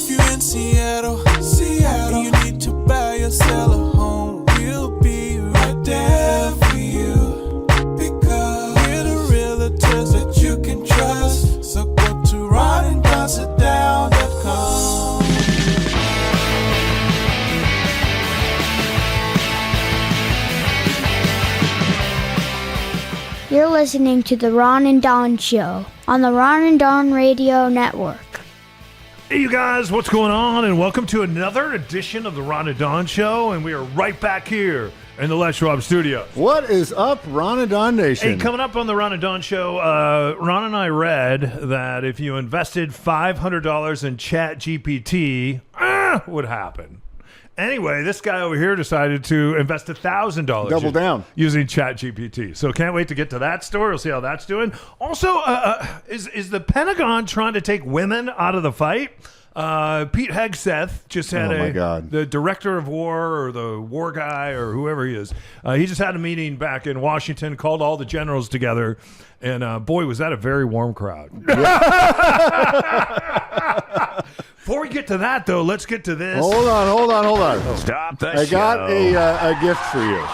If you're in Seattle, and you need to buy or sell a home, we'll be right there for you. Because we're the realtors that you can trust. So go to ronanddonsitdown.com. You're listening to The Ron and Don Show on the Ron and Don Radio Network. Hey, you guys, what's going on? And welcome to another edition of The Ron and Don Show. And we are right back here in the Les Schwab studio. What is up, Ron and Don Nation? Hey, coming up on the Ron and Don Show, Ron and I read that if you invested $500 in ChatGPT, would happen. Anyway, this guy over here decided to invest $1,000. Double down. Using ChatGPT. So can't wait to get to that story. We'll see how that's doing. Also, is the Pentagon trying to take women out of the fight? Pete Hegseth just had the director of war or the war guy or whoever he is. He just had a meeting back in Washington, called all the generals together. And boy, was that a very warm crowd. Before we get to that, though, let's get to this. Hold on. Stop the show. I got a gift for you.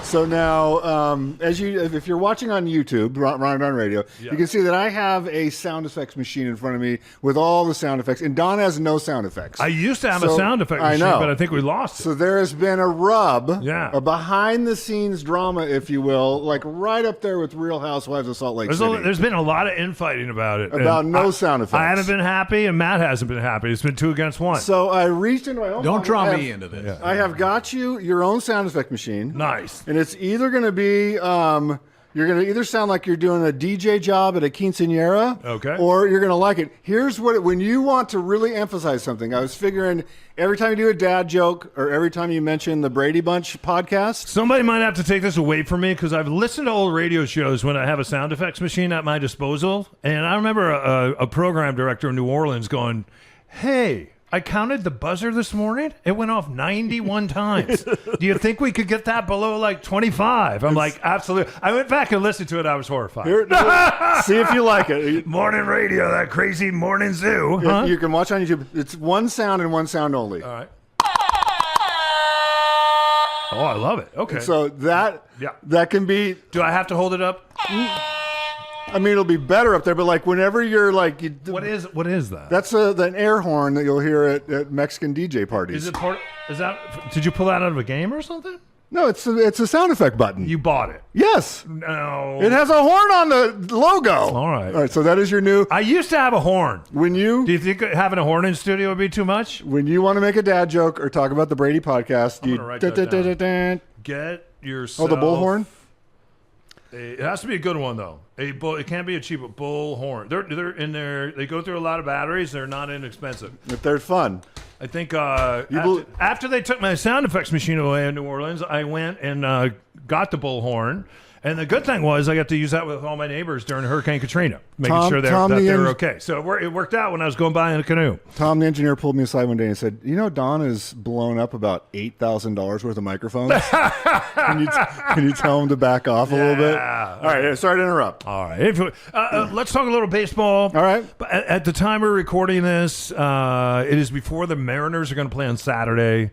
So now, if you're watching on YouTube, Ron and Don Radio, you can see that I have a sound effects machine in front of me with all the sound effects, and Don has no sound effects. I used to have a sound effect machine, but I think we lost it. So there has been a rub, a behind-the-scenes drama, if you will, like right up there with Real Housewives of Salt Lake City. There's been a lot of infighting about it. About no sound effects. I haven't been happy, and Matt hasn't been happy. It's been 2 against 1. So I reached into my own Don't draw me into this. I have got you your own sound effect machine. Nice. And it's either going to be, you're going to either sound like you're doing a DJ job at a quinceañera, or you're going to like it. Here's what, when you want to really emphasize something, I was figuring every time you do a dad joke or every time you mention the Brady Bunch podcast. Somebody might have to take this away from me because I've listened to old radio shows when I have a sound effects machine at my disposal. And I remember a program director in New Orleans going, hey, I counted the buzzer this morning. It went off 91 times. Do you think we could get that below like 25? I'm like, absolutely. I went back and listened to it. I was horrified. See if you like it. Morning radio, that crazy morning zoo. You can watch on YouTube. It's one sound and one sound only. All right. Oh, I love it. Okay. And so that can be. Do I have to hold it up? I mean, it'll be better up there, but like whenever you're like, what is that? That's an air horn that you'll hear at Mexican DJ parties. Is it part? Is that? Did you pull that out of a game or something? No, it's a sound effect button. You bought it? Yes. No. It has a horn on the logo. All right. So that is your new. I used to have a horn. Do you think having a horn in the studio would be too much? When you want to make a dad joke or talk about the Brady podcast, I'm gonna write that down. Get yourself. Oh, the bullhorn. It has to be a good one though. It can't be a cheap bullhorn. They're in there. They go through a lot of batteries. They're not inexpensive. If they're fun. I think after they took my sound effects machine away in New Orleans, I went and got the bullhorn. And the good thing was I got to use that with all my neighbors during Hurricane Katrina, making sure that they were okay. So it worked out when I was going by in a canoe. Tom, the engineer, pulled me aside one day and said, Don has blown up about $8,000 worth of microphones. Can you tell him to back off a little bit? All right, sorry to interrupt. All right. Let's talk a little baseball. All right. At the time we're recording this, it is before the Mariners are going to play on Saturday.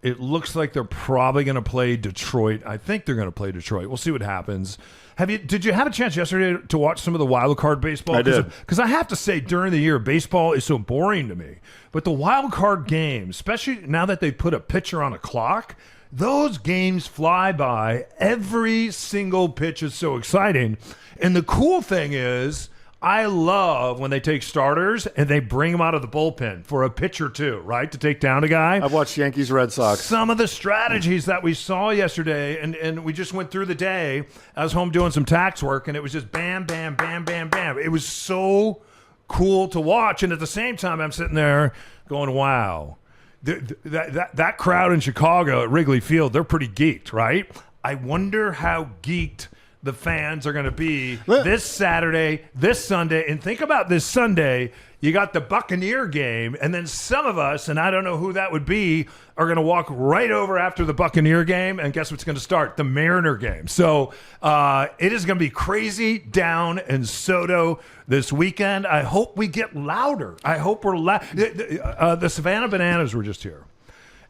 It looks like they're probably going to play Detroit. I think they're going to play Detroit. We'll see what happens. Did you have a chance yesterday to watch some of the wild card baseball? I did. Because I have to say, during the year, baseball is so boring to me. But the wild card games, especially now that they put a pitcher on a clock, those games fly by. Every single pitch is so exciting. And the cool thing is, I love when they take starters and they bring them out of the bullpen for a pitch or two, right, to take down a guy. I've watched Yankees, Red Sox. Some of the strategies that we saw yesterday, and we just went through the day. I was home doing some tax work, and it was just bam, bam, bam, bam, bam. It was so cool to watch, and at the same time, I'm sitting there going, wow. That crowd in Chicago at Wrigley Field, they're pretty geeked, right? I wonder how geeked the fans are going to be this Saturday, this Sunday. And think about this Sunday. You got the Buccaneer game, and then some of us, and I don't know who that would be, are going to walk right over after the Buccaneer game, and guess what's going to start? The Mariner game. So it is going to be crazy down in Soto this weekend. I hope we get louder. I hope we're loud. The Savannah Bananas were just here.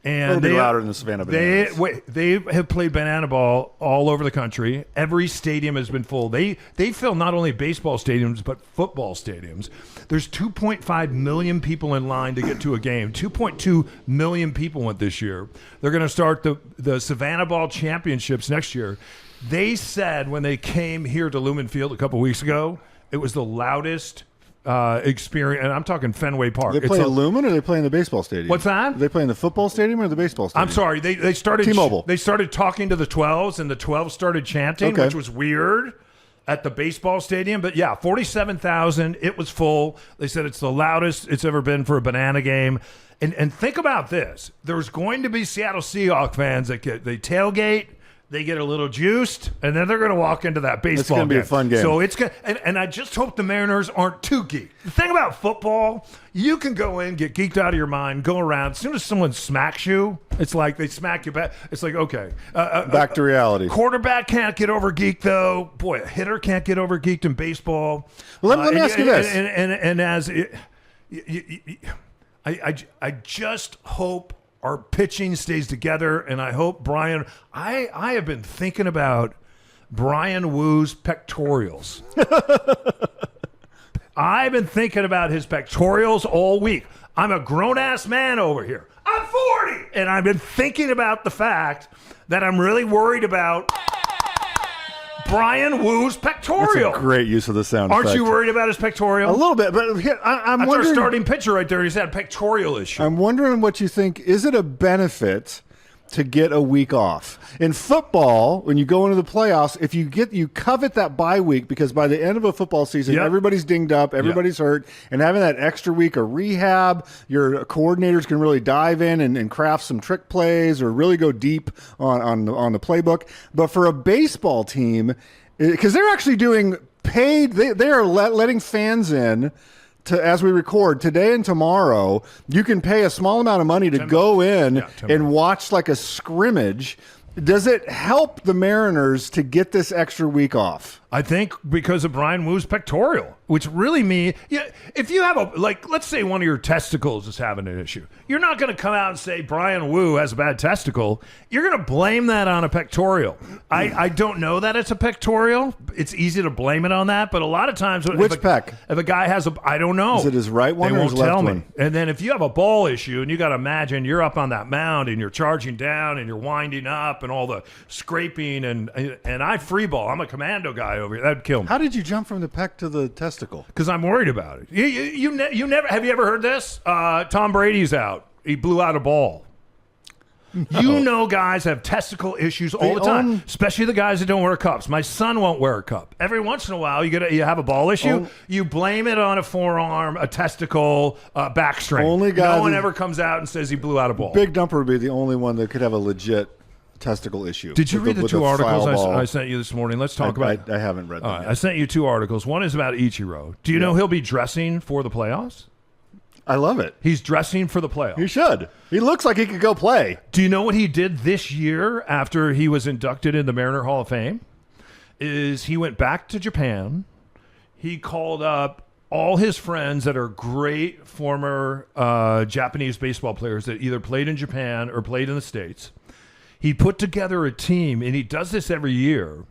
And it'll be louder than the Savannah Bananas. They have played banana ball all over the country. Every stadium has been full. They fill not only baseball stadiums, but football stadiums. There's 2.5 million people in line to get to a game. 2.2 million people went this year. They're going to start the Savannah Ball Championships next year. They said when they came here to Lumen Field a couple weeks ago, it was the loudest experience, and I'm talking Fenway Park. They play Lumen, or they play in the baseball stadium? What's that? Are they play in the football stadium or the baseball stadium? I'm sorry. They started T-Mobile. They started talking to the 12s, and the 12s started chanting, which was weird at the baseball stadium. But yeah, 47,000. It was full. They said it's the loudest it's ever been for a banana game. And think about this: there's going to be Seattle Seahawks fans that they tailgate. They get a little juiced, and then they're going to walk into that baseball game. It's going to be a fun game. So it's going and I just hope the Mariners aren't too geeked. The thing about football, you can go in, get geeked out of your mind, go around. As soon as someone smacks you, it's like they smack you back. It's like, okay. Back to reality. Quarterback can't get over geeked, though. Boy, a hitter can't get over geeked in baseball. Well, let me ask you this. I just hope our pitching stays together, and I hope Brian. I have been thinking about Brian Woo's pectorals. I've been thinking about his pectorals all week. I'm a grown-ass man over here. I'm 40, and I've been thinking about the fact that I'm really worried about Brian Woo's pectoral. That's a great use of the sound effect. Aren't you worried about his pectoral? A little bit, but I'm wondering. That's our starting pitcher right there. He's had a pectoral issue. I'm wondering what you think. Is it a benefit to get a week off? In football, when you go into the playoffs, if you covet that bye week, because by the end of a football season, everybody's dinged up, everybody's hurt, and having that extra week of rehab, your coordinators can really dive in and craft some trick plays or really go deep on the playbook. But for a baseball team, because they're actually doing paid, they are letting fans in. As we record today and tomorrow, you can pay a small amount of money to go in and watch like a scrimmage. Does it help the Mariners to get this extra week off? I think because of Brian Woo's pectoral, which really means, if you have let's say one of your testicles is having an issue, you're not going to come out and say Brian Woo has a bad testicle. You're going to blame that on a pectoral. I don't know that it's a pectoral. It's easy to blame it on that, but a lot of times, if a guy has I don't know. Is it his right one or his left one? They won't tell me. And then if you have a ball issue, and you got to imagine you're up on that mound and you're charging down and you're winding up and all the scraping and I free ball. I'm a commando guy over here. That'd kill me. How did you jump from the pec to the testicle? Because I'm worried about it. You never have you ever heard this? Tom Brady's out. He blew out a ball. No. You know, guys have testicle issues all the time, especially the guys that don't wear cups. My son won't wear a cup. Every once in a while, you have a ball issue. You blame it on a forearm, a testicle, back strain. No one ever comes out and says he blew out a ball. Big Dumper would be the only one that could have a legit testicle issue. Did you read the two articles I sent you this morning? Let's talk about it. I haven't read them yet. I sent you two articles. One is about Ichiro. Do you know he'll be dressing for the playoffs? I love it. He's dressing for the playoffs. He should. He looks like he could go play. Do you know what he did this year after he was inducted in the Mariner Hall of Fame? Is he went back to Japan. He called up all his friends that are great former Japanese baseball players that either played in Japan or played in the States. He put together a team, and he does this every year,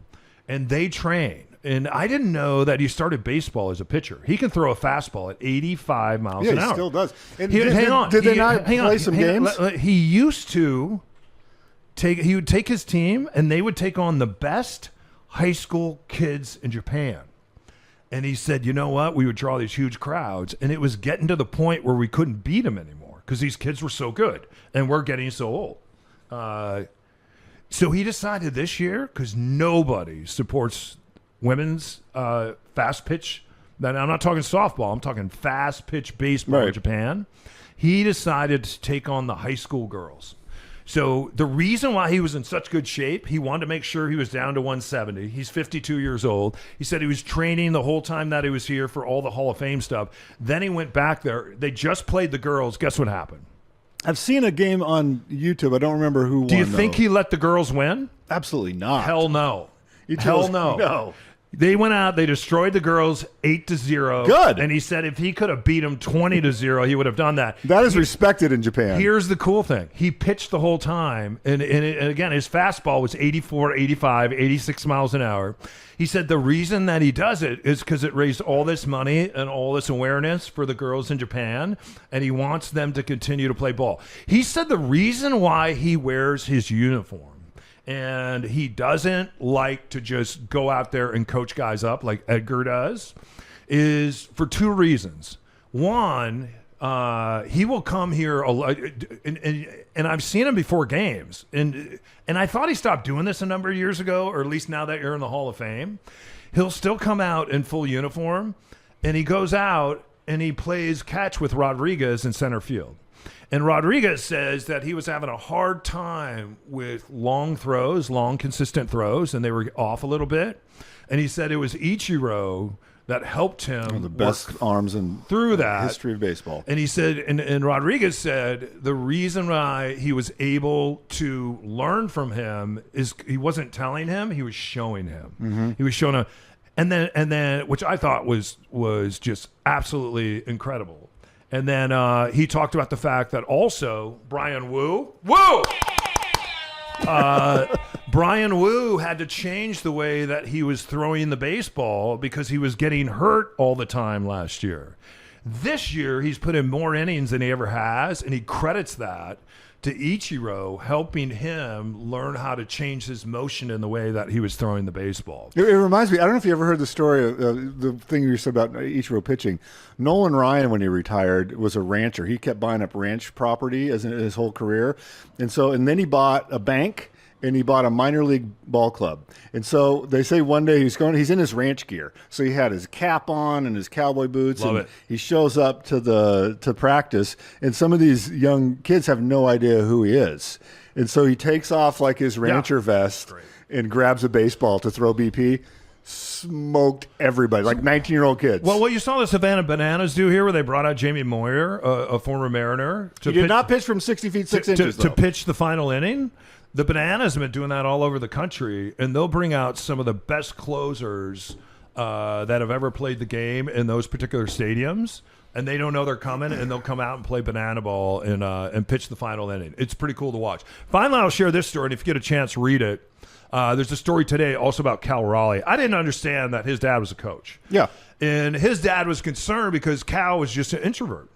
and they train. And I didn't know that he started baseball as a pitcher. He can throw a fastball at 85 miles an hour. Yeah, he still does. And hang on. Did they not play some games? He used to he would take his team, and they would take on the best high school kids in Japan. And he said, you know what? We would draw these huge crowds, and it was getting to the point where we couldn't beat them anymore because these kids were so good, and we're getting so old. So he decided this year, because nobody supports women's fast pitch. I'm not talking softball. I'm talking fast pitch baseball in Japan. He decided to take on the high school girls. So the reason why he was in such good shape, he wanted to make sure he was down to 170. He's 52 years old. He said he was training the whole time that he was here for all the Hall of Fame stuff. Then he went back there. They just played the girls. Guess what happened? I've seen a game on YouTube. I don't remember who won. Do you think he let the girls win? Absolutely not. Hell no. Hell no. No. They went out, they destroyed the girls 8-0. Good. And he said if he could have beat them 20-0, he would have done that. That is respected in Japan. Here's the cool thing. He pitched the whole time. And again, his fastball was 84, 85, 86 miles an hour. He said the reason that he does it is because it raised all this money and all this awareness for the girls in Japan. And he wants them to continue to play ball. He said the reason why he wears his uniform, and he doesn't like to just go out there and coach guys up like Edgar does, is for two reasons. One, he will come here, and I've seen him before games, and I thought he stopped doing this a number of years ago, or at least now that you're in the Hall of Fame. He'll still come out in full uniform, and he goes out and he plays catch with Rodriguez in center field. And Rodriguez says that he was having a hard time with long throws, long consistent throws, and they were off a little bit. And he said it was Ichiro that helped him. One of the best arms in through that history of baseball. And he said, and Rodriguez said the reason why he was able to learn from him is he wasn't telling him, he was showing him. Mm-hmm. He was showing him. And then, which I thought was just absolutely incredible. And then he talked about the fact that also Brian Wu, Brian Wu had to change the way that he was throwing the baseball because he was getting hurt all the time last year. This year, he's put in more innings than he ever has, and he credits that to Ichiro helping him learn how to change his motion in the way that he was throwing the baseball. It reminds me, I don't know if you ever heard the story of the thing you said about Ichiro pitching. Nolan Ryan, when he retired, was a rancher. He kept buying up ranch property his whole career. And then he bought a bank, and he bought a minor league ball club. And so they say one day he's in his ranch gear. So he had his cap on and his cowboy boots. Love and it. He shows up to practice, and some of these young kids have no idea who he is. And so he takes off like his rancher vest and grabs a baseball to throw BP. Smoked everybody, like 19-year-old kids. Well, what you saw the Savannah Bananas do here, where they brought out Jamie Moyer, a former Mariner. He did not pitch from 60 feet 6 inches, to pitch the final inning. The Bananas have been doing that all over the country, and they'll bring out some of the best closers that have ever played the game in those particular stadiums, and they don't know they're coming, and they'll come out and play banana ball and pitch the final inning. It's pretty cool to watch. Finally, I'll share this story, and if you get a chance, read it. There's a story today also about Cal Raleigh. I didn't understand that his dad was a coach. Yeah. And his dad was concerned because Cal was just an introvert.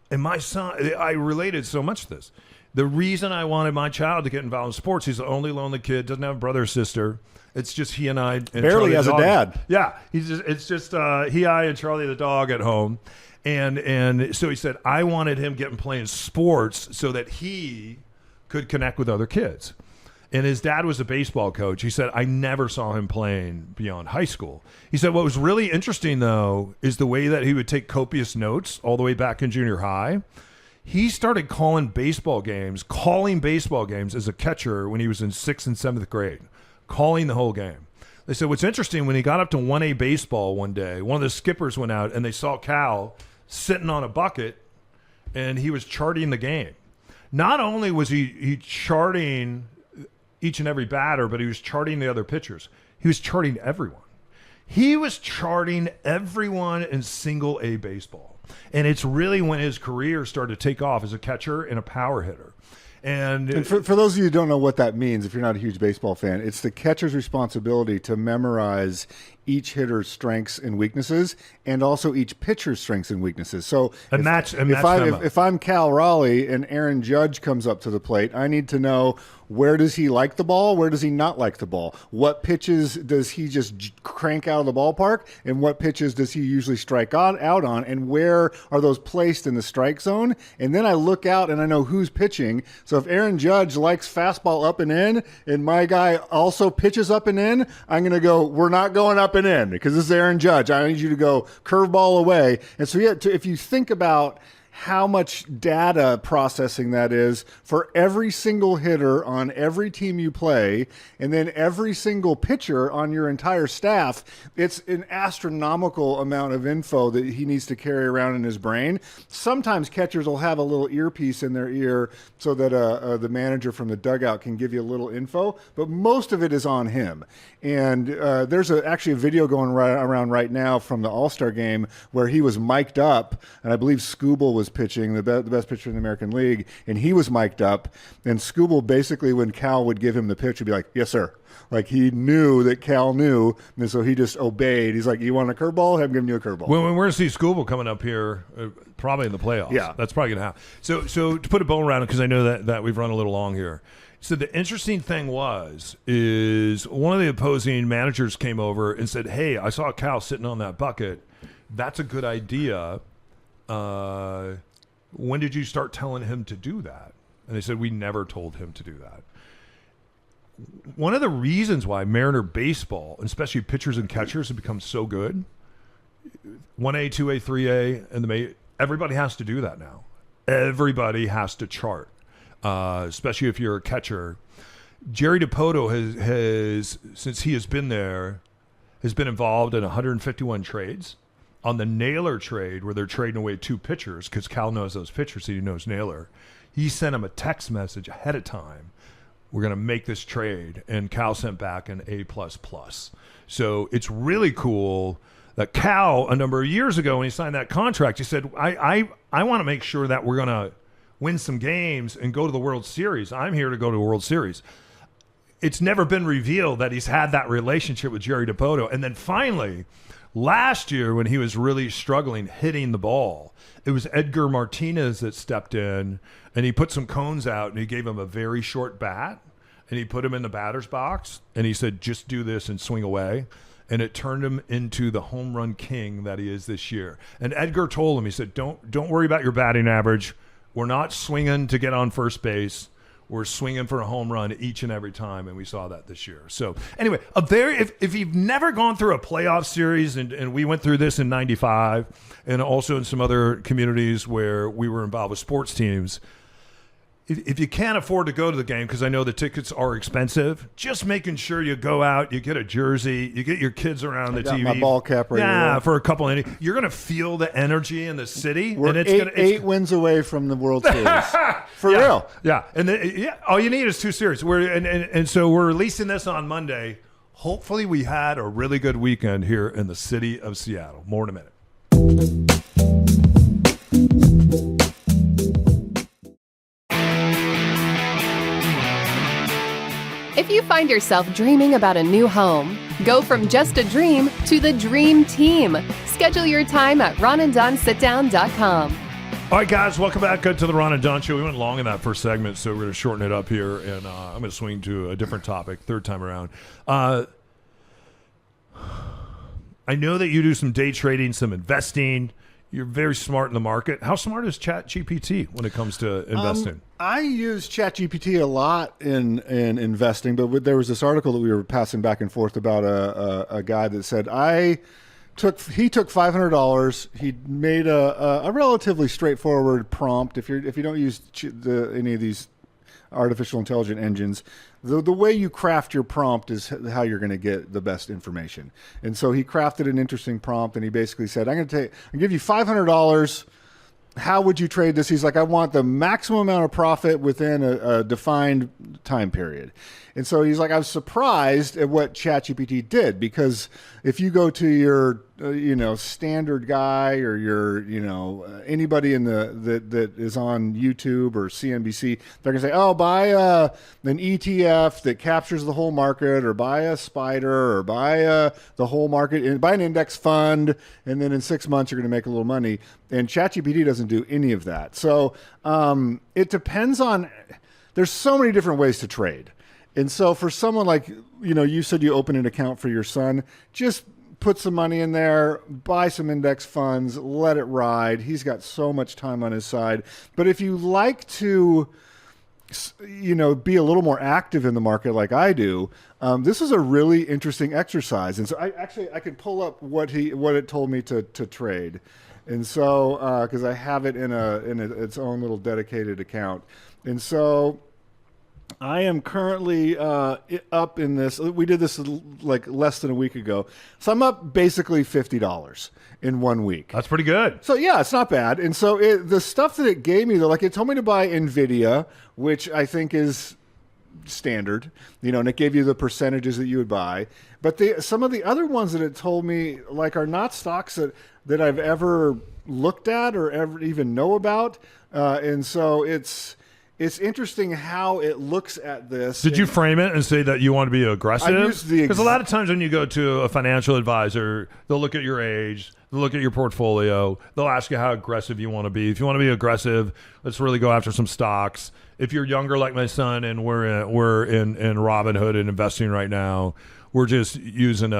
And my son, I related so much to this. The reason I wanted my child to get involved in sports, he's the only lonely kid, doesn't have a brother or sister. It's just he and I. And barely Charlie has the a dog. dad. Yeah, it's just he, I, and Charlie the dog at home, and so he said I wanted him getting playing sports so that he could connect with other kids. And his dad was a baseball coach. He said I never saw him playing beyond high school. He said what was really interesting though is the way that he would take copious notes all the way back in junior high. He started calling baseball games as a catcher when he was in 6th and 7th grade, calling the whole game. They said what's interesting, when he got up to 1A baseball one day, one of the skippers went out and they saw Cal sitting on a bucket and he was charting the game. Not only was he charting each and every batter, but he was charting the other pitchers. He was charting everyone. He was charting everyone in single A baseball. And it's really when his career started to take off as a catcher and a power hitter. And for those of you who don't know what that means, if you're not a huge baseball fan, it's the catcher's responsibility to memorize each hitter's strengths and weaknesses, and also each pitcher's strengths and weaknesses. So if I'm Cal Raleigh and Aaron Judge comes up to the plate, I need to know, where does he like the ball? Where does he not like the ball? What pitches does he just crank out of the ballpark? And what pitches does he usually strike out on? And where are those placed in the strike zone? And then I look out and I know who's pitching. So if Aaron Judge likes fastball up and in, and my guy also pitches up and in, I'm going to go, we're not going up and in because this is Aaron Judge. I need you to go curveball away. And so if you think about how much data processing that is for every single hitter on every team you play, and then every single pitcher on your entire staff. It's an astronomical amount of info that he needs to carry around in his brain. Sometimes catchers will have a little earpiece in their ear so that the manager from the dugout can give you a little info, but most of it is on him. And there's actually a video going around right now from the All-Star game where he was mic'd up, and I believe Skubal was pitching, the best pitcher in the American League, and he was mic'd up. And Skubal basically, when Cal would give him the pitch, would be like, "Yes, sir." Like he knew that Cal knew, and so he just obeyed. He's like, "You want a curveball? I'm giving you a curveball." When we're going to see Skubal coming up here, probably in the playoffs. Yeah. That's probably going to happen. So to put a bow around it, because I know that we've run a little long here. So the interesting thing is one of the opposing managers came over and said, "Hey, I saw Cal sitting on that bucket. That's a good idea. When did you start telling him to do that?" And they said, "We never told him to do that." One of the reasons why Mariner baseball, especially pitchers and catchers, have become so good, 1A, 2A, 3A, and everybody has to do that now. Everybody has to chart, especially if you're a catcher. Jerry Dipoto has since he has been there, has been involved in 151 trades. On the Naylor trade, where they're trading away 2 pitchers, because Cal knows those pitchers, he knows Naylor, he sent him a text message ahead of time. We're going to make this trade. And Cal sent back an A++. So it's really cool that Cal, a number of years ago when he signed that contract, he said, I want to make sure that we're going to win some games and go to the World Series. I'm here to go to the World Series. It's never been revealed that he's had that relationship with Jerry Dipoto. And then finally, last year when he was really struggling hitting the ball, it was Edgar Martinez that stepped in, and he put some cones out, and he gave him a very short bat, and he put him in the batter's box, and he said, "Just do this and swing away." And it turned him into the home run king that he is this year. And Edgar told him, he said, don't worry about your batting average. We're not swinging to get on first base. We're swinging for a home run each and every time, and we saw that this year. So anyway, if you've never gone through a playoff series, and we went through this in 95 and also in some other communities where we were involved with sports teams, if you can't afford to go to the game, because I know the tickets are expensive, just making sure you go out, you get a jersey, you get your kids around the TV. My ball cap right Yeah, here. for a couple of innings. You're going to feel the energy in the city. We're and it's eight wins away from the World Series. For real. Yeah, and all you need is 2 series. And so we're releasing this on Monday. Hopefully we had a really good weekend here in the city of Seattle. More in a minute. If you find yourself dreaming about a new home, go from just a dream to the dream team. Schedule your time at ronanddonsitdown.com. All right, guys, welcome back to the Ron and Don Show. We went long in that first segment, so we're going to shorten it up here, and I'm going to swing to a different topic, third time around. I know that you do some day trading, some investing. You're very smart in the market. How smart is ChatGPT when it comes to investing? I use ChatGPT a lot in investing, but there was this article that we were passing back and forth about a guy that said he took $500. He made a relatively straightforward prompt. If you don't use any of these artificial intelligent engines, the way you craft your prompt is how you're going to get the best information. And so he crafted an interesting prompt, and he basically said, I'll give you $500. How would you trade this? He's like, I want the maximum amount of profit within a defined time period. And so he's like, I was surprised at what ChatGPT did, because if you go to your, standard guy or your, anybody that is on YouTube or CNBC, they're going to say, oh, buy an ETF that captures the whole market, or buy a spider, or buy the whole market, and buy an index fund, and then in 6 months you're going to make a little money. And ChatGPT doesn't do any of that. So it depends on, there's so many different ways to trade. And so for someone like, you said you open an account for your son, just put some money in there, buy some index funds, let it ride. He's got so much time on his side. But if you like to, be a little more active in the market like I do, this is a really interesting exercise. And so I could pull up what it told me to trade. And so, because I have it in its own little dedicated account. And so I am currently up in this. We did this like less than a week ago. So I'm up basically $50 in 1 week. That's pretty good. So yeah, it's not bad. And so the stuff that it gave me, though, like it told me to buy NVIDIA, which I think is standard, and it gave you the percentages that you would buy. But some of the other ones that it told me like are not stocks that I've ever looked at or ever even know about. And so it's interesting how it looks at this. Did you frame it and say that you want to be aggressive? Because a lot of times when you go to a financial advisor, they'll look at your age, they'll look at your portfolio, they'll ask you how aggressive you want to be. If you want to be aggressive, let's really go after some stocks. If you're younger like my son and we're in Robinhood and investing right now, we're just using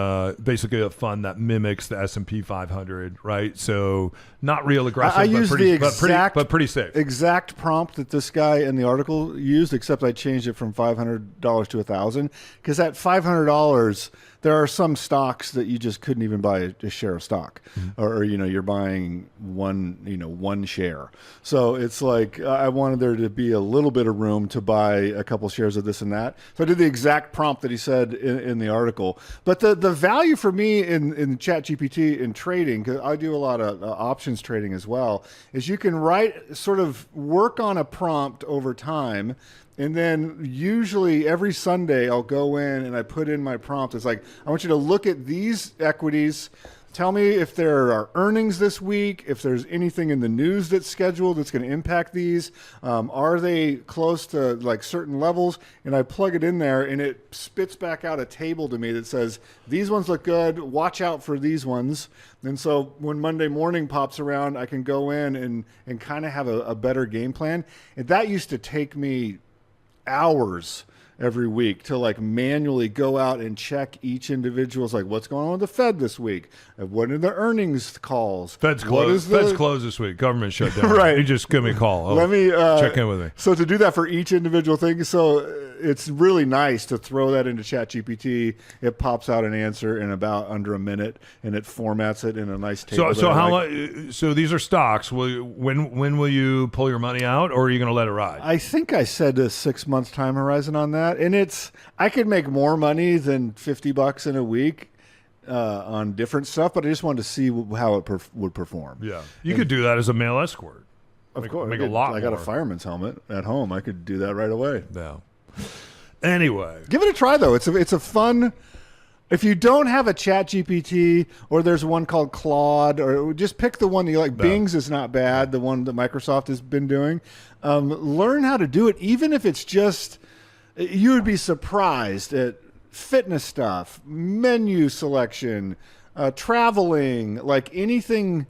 basically a fund that mimics the S&P 500, right? So not real aggressive, I used the exact, but pretty safe. Exact prompt that this guy in the article used, except I changed it from $500 to $1,000. Because at $500, there are some stocks that you just couldn't even buy a share of stock, or you're buying one share. So it's like I wanted there to be a little bit of room to buy a couple shares of this and that. So I did the exact prompt that he said in the article. But the value for me in ChatGPT in trading, because I do a lot of options trading as well, is you can sort of work on a prompt over time. And then usually every Sunday I'll go in and I put in my prompt. It's like, I want you to look at these equities. Tell me if there are earnings this week, if there's anything in the news that's scheduled that's going to impact these. Are they close to like certain levels? And I plug it in there and it spits back out a table to me that says, these ones look good. Watch out for these ones. And so when Monday morning pops around, I can go in and kind of have a better game plan. And that used to take me hours every week to like manually go out and check each individual's like what's going on with the Fed this week, what are the earnings calls. Fed's closed this week. Government shut down. Right. You just give me a call. Let me check in with me. So to do that for each individual thing, so it's really nice to throw that into ChatGPT. It pops out an answer in about under a minute, and it formats it in a nice table. So how long? So these are stocks. When will you pull your money out, or are you going to let it ride? I think I said a 6 month time horizon on that, and I could make more money than $50 in a week on different stuff, but I just wanted to see how it would perform. Yeah, you could do that as a male escort. Of course, make a lot. I got a fireman's helmet at home. I could do that right away. Yeah. Anyway, give it a try though. It's a fun. If you don't have a ChatGPT, or there's one called Claude, or just pick the one that you like. No. Bing's is not bad. The one that Microsoft has been doing. Learn how to do it, even if it's just. You would be surprised at fitness stuff, menu selection, traveling, like anything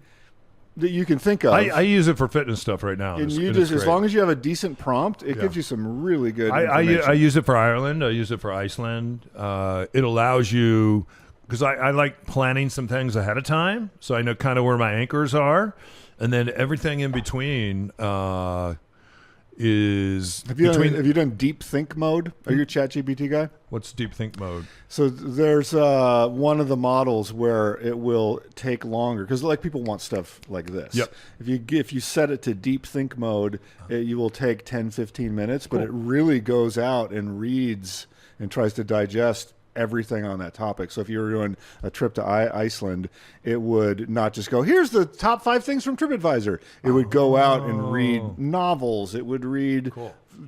that you can think of. I use it for fitness stuff right now. And as long as you have a decent prompt, it gives you some really good information. I use it for Ireland. I use it for Iceland. It allows you, because I like planning some things ahead of time, so I know kind of where my anchors are, and then everything in between is have you done deep think mode? Are you a ChatGPT guy? What's deep think mode? So there's one of the models where it will take longer because like people want stuff like this. Yep. If you set it to deep think mode, you will take 10-15 minutes, but it really goes out and reads and tries to digest everything on that topic. So if you were doing a trip to Iceland, it would not just go, here's the top 5 things from TripAdvisor. It would go out and read novels. It would read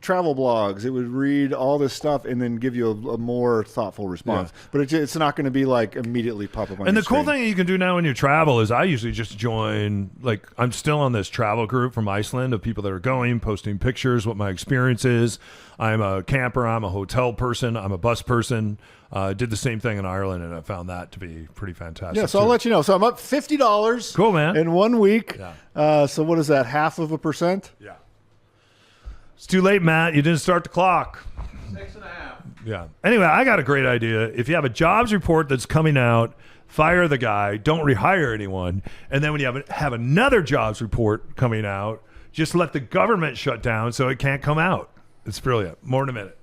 travel blogs. It would read all this stuff and then give you a more thoughtful response. Yeah. But it's not going to be like immediately pop up on And your the cool screen. thing you can do now when you travel is I usually just join, like I'm still on this travel group from Iceland of people that are going, posting pictures, what my experience is. I'm a camper. I'm a hotel person. I'm a bus person. Did the same thing in Ireland, and I found that to be pretty fantastic. Yeah, so I'll let you know. So I'm up $50. Cool, man. In 1 week. Yeah. So what is that, 0.5%? Yeah. It's too late, Matt. You didn't start the clock. 6.5. Yeah. Anyway, I got a great idea. If you have a jobs report that's coming out, fire the guy. Don't rehire anyone. And then when you have another jobs report coming out, just let the government shut down so it can't come out. It's brilliant. More in a minute.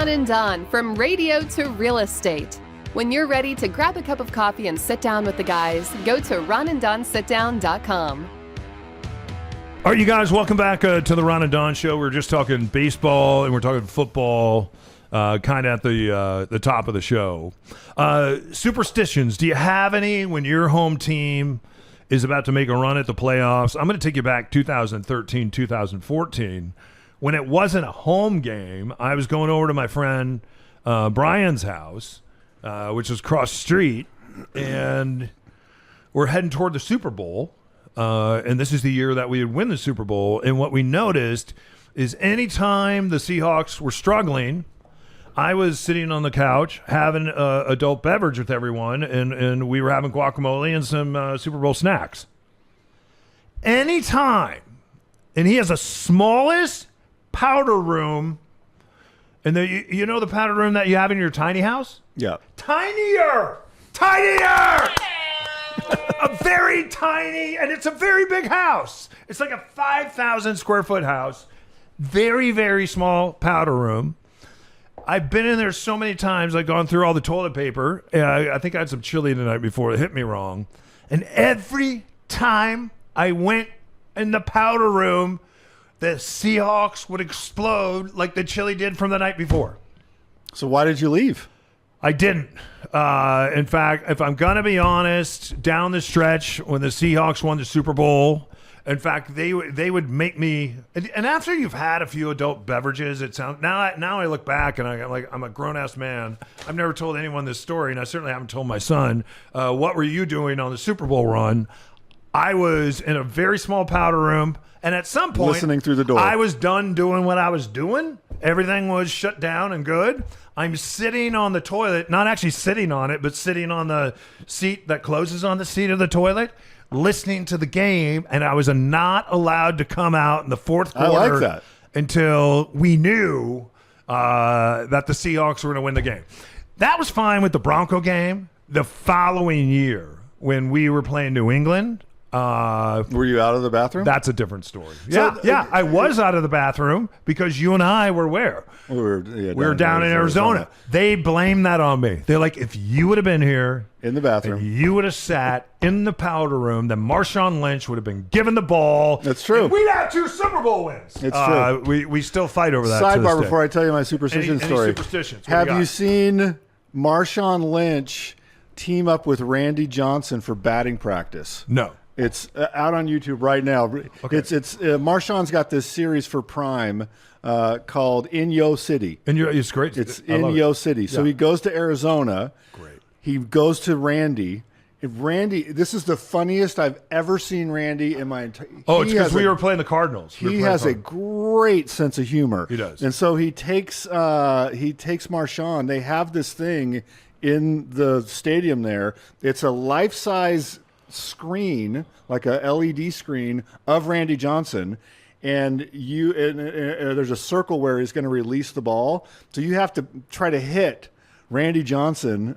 Ron and Don, from radio to real estate. When you're ready to grab a cup of coffee and sit down with the guys, go to ronanddonsitdown.com. All right, you guys, welcome back to the Ron and Don Show. We're just talking baseball and we're talking football, kind of at the top of the show. Superstitions, do you have any when your home team is about to make a run at the playoffs? I'm going to take you back 2013, 2014. When it wasn't a home game, I was going over to my friend Brian's house, which was across the street, and we're heading toward the Super Bowl. And this is the year that we would win the Super Bowl. And what we noticed is anytime the Seahawks were struggling, I was sitting on the couch having an adult beverage with everyone, and we were having guacamole and some Super Bowl snacks. Anytime. And he has the smallest powder room. And you know the powder room that you have in your tiny house? Yeah. Tinier! A very tiny, and it's a very big house. It's like a 5,000 square foot house. Very, very small powder room. I've been in there so many times. I've gone through all the toilet paper. I think I had some chili the night before. It hit me wrong. And every time I went in the powder room, the Seahawks would explode like the chili did from the night before. So why did you leave? I didn't. In fact, if I'm going to be honest, down the stretch when the Seahawks won the Super Bowl, in fact, they would make me. And after you've had a few adult beverages, it sounds now I look back and I'm a grown ass man. I've never told anyone this story, and I certainly haven't told my son. What were you doing on the Super Bowl run? I was in a very small powder room, and at some point, listening through the door, I was done doing what I was doing. Everything was shut down and good. I'm sitting on the toilet, not actually sitting on it, but sitting on the seat that closes on the seat of the toilet, listening to the game, and I was not allowed to come out in the fourth quarter. I like that. Until we knew that the Seahawks were going to win the game. That was fine with the Bronco game. The following year, when we were playing New England, were you out of the bathroom? That's a different story. Yeah, I was out of the bathroom because you and I were where? We were down in Arizona. They blamed that on me. They're like, if you would have been here in the bathroom, and you would have sat in the powder room, then Marshawn Lynch would have been given the ball. That's true. We'd have 2 Super Bowl wins. It's true. We still fight over that. Sidebar before I tell you my superstition story. Any superstitions? Have you seen Marshawn Lynch team up with Randy Johnson for batting practice? No. It's out on YouTube right now. Okay. It's Marshawn's got this series for Prime called In Yo City. It's great. It's In Yo City. So he goes to Arizona. Great. He goes to Randy. This is the funniest I've ever seen Randy in my entire. Oh, it's because we were playing the Cardinals. He has a great sense of humor. He does. And so he takes Marshawn. They have this thing in the stadium there. It's a life-size screen, like a LED screen of Randy Johnson, and there's a circle where he's going to release the ball. So you have to try to hit Randy Johnson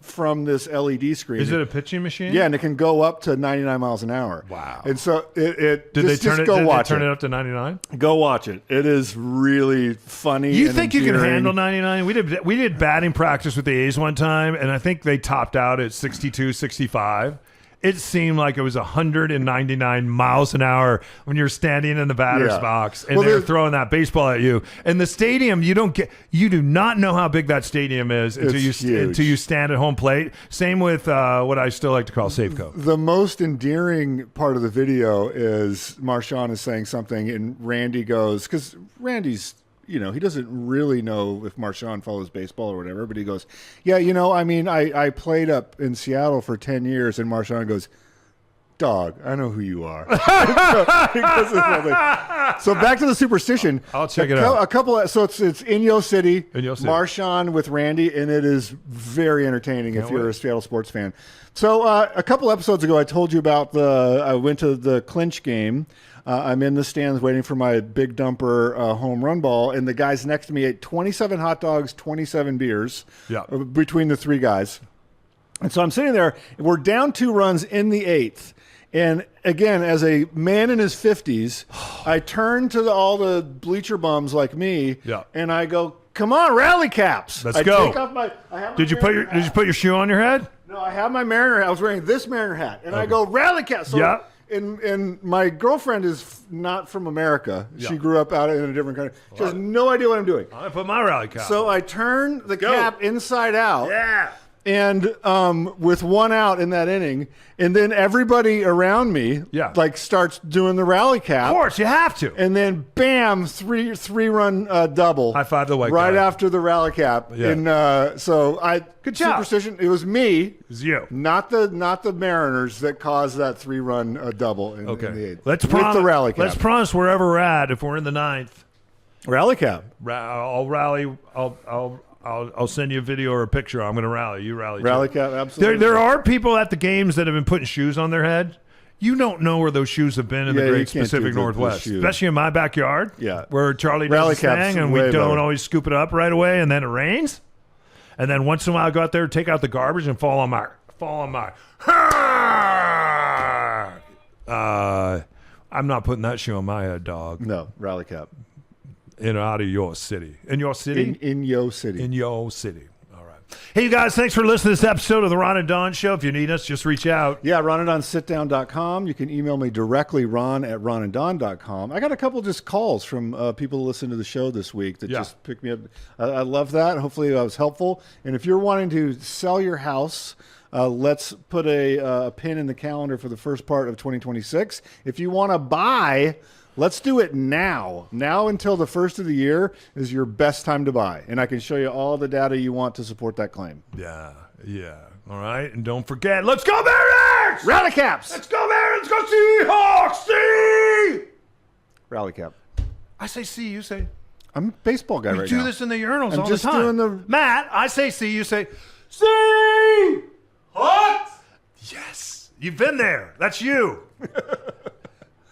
from this LED screen. Is it a pitching machine? Yeah, and it can go up to 99 miles an hour. Wow. And so Did they turn it up to 99? Go watch it. It is really funny. You think endearing. You can handle 99? We did batting practice with the A's one time, and I think they topped out at 62, 65. It seemed like it was 199 miles an hour when you're standing in the batter's box and they're throwing that baseball at you. And the stadium, you do not know how big that stadium is until you stand at home plate. Same with what I still like to call Safeco. The most endearing part of the video is Marshawn is saying something and Randy goes, because Randy's, he doesn't really know if Marshawn follows baseball or whatever, but he goes, yeah, I played up in Seattle for 10 years, and Marshawn goes, dog, I know who you are. So back to the superstition. I'll check it out. So it's In Yo City, Marshawn with Randy, and it is very entertaining if you're a Seattle sports fan. So a couple episodes ago, I told you about I went to the clinch game. I'm in the stands waiting for my big dumper home run ball, and the guys next to me ate 27 hot dogs, 27 beers between the three guys. And so I'm sitting there. We're down 2 runs in the 8th. And again, as a man in his 50s, I turn to all the bleacher bums like me, and I go, come on, rally caps. Let's I go. Take off I have my Did you put your shoe on your head? No, I have my Mariner hat. I was wearing this Mariner hat, and I go rally cap. So Yeah. And my girlfriend is not from America. She grew up out in a different country. She has no idea what I'm doing. I put my rally cap. So I turn the cap inside out. Yeah. And with one out in that inning, and then everybody around me like starts doing the rally cap. Of course, you have to. And then bam, three-run double. High five the white right guy. after the rally cap. Yeah. And so good job. Superstition. It was me. It was you. Not the Mariners that caused that 3-run double in the 8th. Let's with the rally cap. Let's promise wherever we're at, if we're in the 9th, rally cap. I'll rally. I'll send you a video or a picture. I'm going to rally. You rally. Rally too. cap, absolutely. There are people at the games that have been putting shoes on their head. You don't know where those shoes have been in the Great Pacific Northwest, especially in my backyard. Yeah, where Charlie rally does his thing, and we don't always scoop it up right away, and then it rains, and then once in a while I go out there, take out the garbage, and fall on my. I'm not putting that shoe on my head, dog. No, rally cap. Out of your city. In your city? In your city. In your city. All right. Hey, you guys, thanks for listening to this episode of the Ron and Don Show. If you need us, just reach out. Yeah, ronanddonsitdown.com. You can email me directly, ron@ronanddon.com. I got a couple just calls from people who listen to the show this week that just picked me up. I love that. Hopefully that was helpful. And if you're wanting to sell your house, let's put a pin in the calendar for the first part of 2026. If you want to buy, let's do it now. Now until the first of the year is your best time to buy. And I can show you all the data you want to support that claim. Yeah. All right. And don't forget, let's go Mariners! Rally caps! Let's go Mariners! Let's go Seahawks! See! Rally cap. I say see, you say. I'm a baseball guy right now. We do this in the urinals all just the time. doing Matt, I say see, you say see! What? Yes. You've been there. That's you.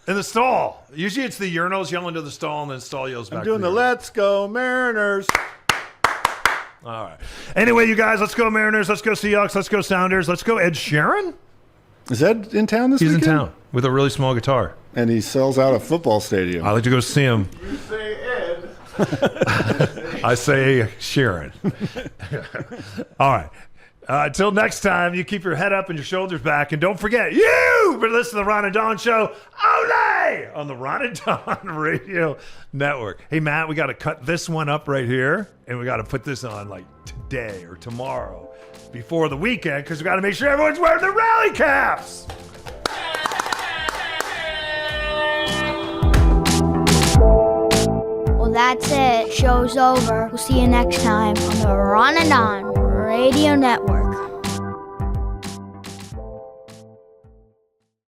In the stall. Usually it's the urinals yelling to the stall, and then the stall yells back. I'm doing the Let's Go Mariners. All right. Anyway, you guys, let's go Mariners. Let's go Seahawks. Let's go Sounders. Let's go Ed Sheeran. Is Ed in town this weekend? He's in town with a really small guitar. And he sells out a football stadium. I like to go see him. You say Ed. I say Sheeran. All right. Until next time, you keep your head up and your shoulders back. And don't forget, you've been listening to the Ron and Don Show only on the Ron and Don Radio Network. Hey, Matt, we got to cut this one up right here. And we got to put this on like today or tomorrow before the weekend, because we got to make sure everyone's wearing their rally caps. Well, that's it. Show's over. We'll see you next time on the Ron and Don Radio Network.